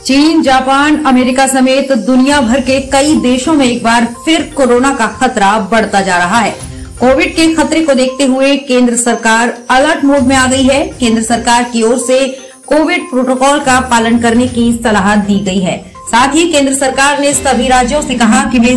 चीन, Japan, America समेत दुनिया भर के कई देशों में एक बार फिर कोरोना का खतरा बढ़ता जा रहा है। कोविड के खतरे को देखते हुए केंद्र सरकार अलर्ट मोड में आ गई है। केंद्र सरकार की ओर से कोविड प्रोटोकॉल का पालन करने की सलाह दी गई है। साथ ही केंद्र सरकार ने सभी राज्यों से कहा कि वे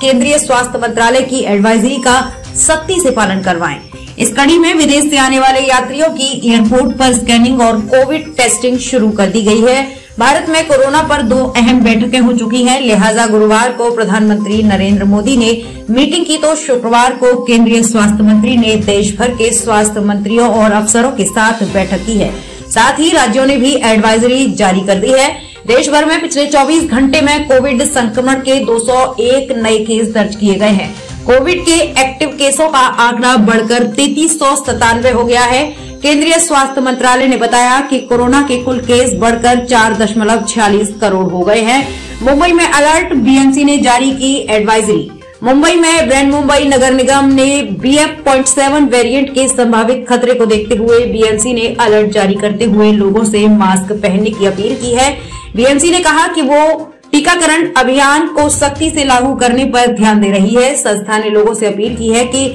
केंद्रीय स्वास्थ्य मंत्रालय की एडवाइजरी का सख्ती से पालन करवाएं। इस कड़ी में विदेश से आने वाले यात्रियों की एयरपोर्ट पर स्कैनिंग और कोविड टेस्टिंग शुरू कर दी गई है। भारत में कोरोना पर 2 अहम बैठकें हो चुकी हैं, लिहाजा गुरुवार को प्रधानमंत्री नरेंद्र मोदी ने मीटिंग की तो शुक्रवार को केंद्रीय स्वास्थ्य मंत्री ने देश भर के स्वास्थ्य मंत्रियों और अफसरों के साथ बैठक की है। साथ ही राज्यों ने भी एडवाइजरी जारी कर दी है। देश भर में पिछले 24 घंटे में कोविड संक्रमण के 201 नए केस दर्ज किए गए हैं। कोविड के एक्टिव केसों का आंकड़ा बढ़कर 3397 हो गया है। केंद्रीय स्वास्थ्य मंत्रालय ने बताया कि कोरोना के कुल केस बढ़कर 4.46 करोड़ हो गए हैं। मुंबई में अलर्ट, बीएमसी ने जारी की एडवाइजरी। मुंबई में ब्रैंड मुंबई नगर निगम ने BF.7 वेरिएंट के संभावित खतरे को देखते हुए बीएमसी ने अलर्ट जारी करते हुए लोगों से मास्क पहनने की अपील की है। बीएमसी ने कहा कि वो टीकाकरण अभियान को सख्ती से लागू करने पर ध्यान दे रही है। संस्था ने लोगों से अपील की है कि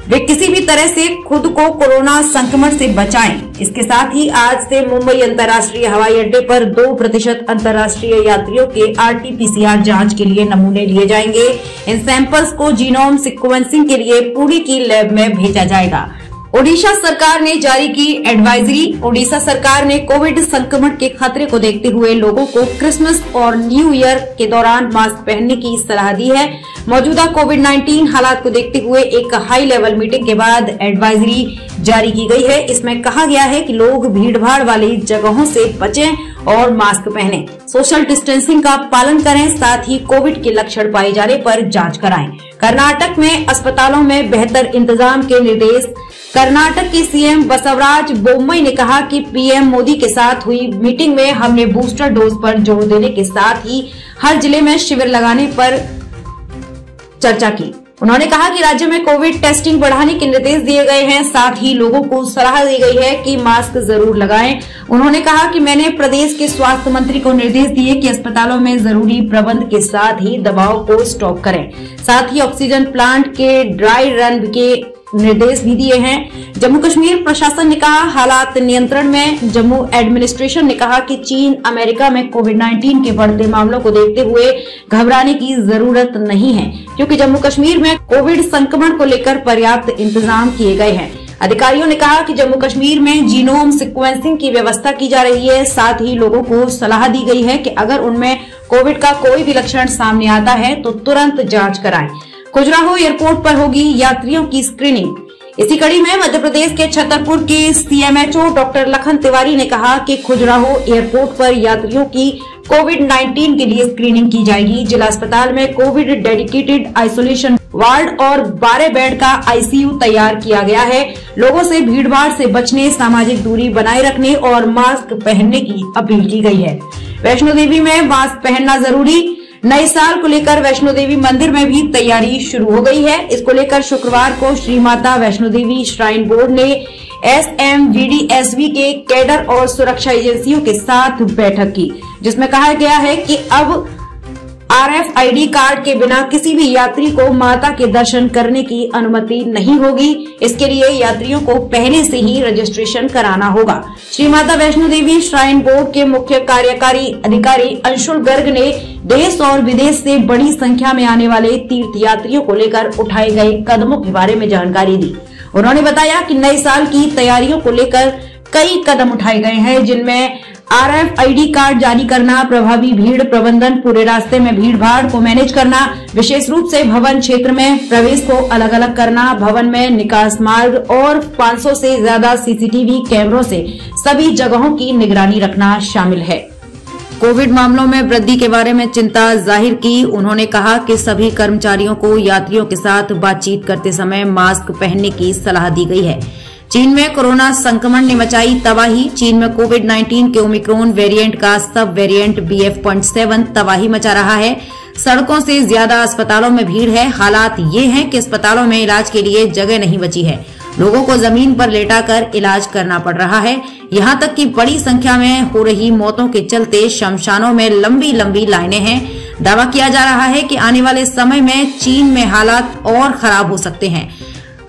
वे किसी भी तरह से खुद को कोरोना संक्रमण से बचाएं। इसके साथ ही आज से मुंबई अंतर्राष्ट्रीय हवाई अड्डे पर 2% अंतर्राष्ट्रीय यात्रियों के RT-PCR जांच के लिए नमूने लिए जाएंगे। इन सैंपल्स को जीनोम सीक्वेंसिंग के लिए पुणे की लैब में भेजा जाएगा। ओडिशा सरकार ने जारी की एडवाइजरी। ओडिशा सरकार ने कोविड संक्रमण के खतरे को देखते हुए लोगों को क्रिसमस और न्यू ईयर के दौरान मास्क पहनने की सलाह दी है। मौजूदा कोविड-19 हालात को देखते हुए एक हाई लेवल मीटिंग के बाद एडवाइजरी जारी की गई है। इसमें कहा गया है कि लोग भीड़भाड़ वाली जगहों से बचें और मास्क पहनें, सोशल डिस्टेंसिंग का पालन करें, साथ ही कोविड के लक्षण पाए जाने पर जांच कराएं। कर्नाटक में अस्पतालों में बेहतर इंतजाम के निर्देश। कर्नाटक के सीएम बसवराज बोम्मई ने कहा कि पीएम मोदी के साथ हुई मीटिंग में हमने बूस्टर डोज पर जोर देने के साथ ही हर जिले में शिविर लगाने पर चर्चा की। उन्होंने कहा कि राज्य में कोविड टेस्टिंग बढ़ाने के निर्देश दिए गए हैं, साथ ही लोगों को सलाह दी गई है कि मास्क जरूर लगाएं। उन्होंने कहा कि मैंने प्रदेश के स्वास्थ्य मंत्री को निर्देश दिए कि अस्पतालों में जरूरी प्रबंध के साथ ही दवाओं को स्टॉक करें। साथ ही ऑक्सीजन प्लांट के ड्राई रन के निर्देश भी दिए हैं। जम्मू कश्मीर प्रशासन ने कहा हालात नियंत्रण में। जम्मू एडमिनिस्ट्रेशन ने कहा कि चीन, अमेरिका में कोविड-19 के बढ़ते मामलों को देखते हुए घबराने की जरूरत नहीं है, क्योंकि जम्मू कश्मीर में कोविड संक्रमण को लेकर पर्याप्त इंतजाम किए गए हैं। अधिकारियों ने कहा कि जम्मू कश्मीर में जीनोम सीक्वेंसिंग की व्यवस्था की जा रही है। साथ ही लोगों को सलाह दी गई है कि अगर उनमें कोविड का कोई भी लक्षण सामने आता है तो तुरंत जांच कराएं। खजुराहो एयरपोर्ट पर होगी यात्रियों की स्क्रीनिंग। इसी कड़ी में मध्य प्रदेश के छतरपुर के CMHO डॉक्टर लखन तिवारी ने कहा कि खजुराहो एयरपोर्ट पर यात्रियों की कोविड-19 के लिए स्क्रीनिंग की जाएगी। जिला अस्पताल में कोविड डेडिकेटेड आइसोलेशन वार्ड और 12 बेड का ICU तैयार किया गया है। लोगों से भीड़भाड़ से बचने, सामाजिक दूरी बनाए रखने और मास्क पहनने की अपील की गई है। वैष्णो देवी में मास्क पहनना जरूरी। नए साल को लेकर वैष्णो देवी मंदिर में भी तैयारी शुरू हो गई है। इसको लेकर शुक्रवार को श्री माता वैष्णो देवी श्राइन बोर्ड ने SMVDSV के कैडर और सुरक्षा एजेंसियों के साथ बैठक की, जिसमें कहा गया है कि अब RFID कार्ड के बिना किसी भी यात्री को माता के दर्शन करने की अनुमति नहीं होगी। इसके लिए यात्रियों को पहले से ही रजिस्ट्रेशन कराना होगा। श्री माता वैष्णो देवी श्राइन बोर्ड के मुख्य कार्यकारी अधिकारी अंशुल गर्ग ने देश और विदेश से बड़ी संख्या में आने वाले तीर्थ यात्रियों को लेकर उठाए गए कदमों के बारे में जानकारी दी। उन्होंने बताया कि नए साल की तैयारियों को लेकर कई कदम उठाए गए हैं, जिनमें RFID कार्ड जारी करना, प्रभावी भीड़ प्रबंधन, पूरे रास्ते में भीड़ भाड़ को मैनेज करना, विशेष रूप से भवन क्षेत्र में प्रवेश को अलग अलग करना, भवन में निकास मार्ग और 500 से ज्यादा CCTV कैमरों से सभी जगहों की निगरानी रखना शामिल है। कोविड मामलों में वृद्धि के बारे में चिंता जाहिर की। उन्होंने कहा कि सभी कर्मचारियों को यात्रियों के साथ बातचीत करते समय मास्क पहनने की सलाह दी गई है। चीन में कोरोना संक्रमण ने मचाई तबाही। चीन में कोविड-19 के ओमिक्रॉन वेरिएंट का सब वेरिएंट BF.7 तबाही मचा रहा है। सड़कों से ज्यादा अस्पतालों में भीड़ है। हालात ये हैं कि अस्पतालों में इलाज के लिए जगह नहीं बची है। लोगों को जमीन पर लेटाकर इलाज करना पड़ रहा है। यहाँ तक कि बड़ी संख्या में हो रही मौतों के चलते शमशानों में लंबी लंबी लाइनें हैं। दावा किया जा रहा है कि आने वाले समय में चीन में हालात और खराब हो सकते हैं।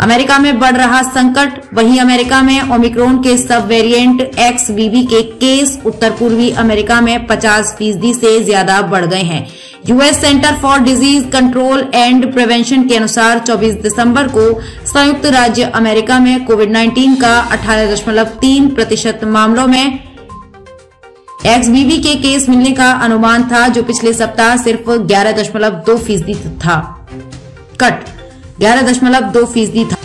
अमेरिका में बढ़ रहा संकट। वहीं अमेरिका में ओमिक्रॉन के सब वेरिएंट XBB के केस उत्तर पूर्वी अमेरिका में 50% से ज्यादा बढ़ गए हैं। US centre for disease control and prevention के अनुसार 24 दिसंबर को संयुक्त राज्य अमेरिका में कोविड-19 का 18.3% मामलों में XBB के केस मिलने का अनुमान था, जो पिछले सप्ताह सिर्फ 11.2% था। 11.2% था।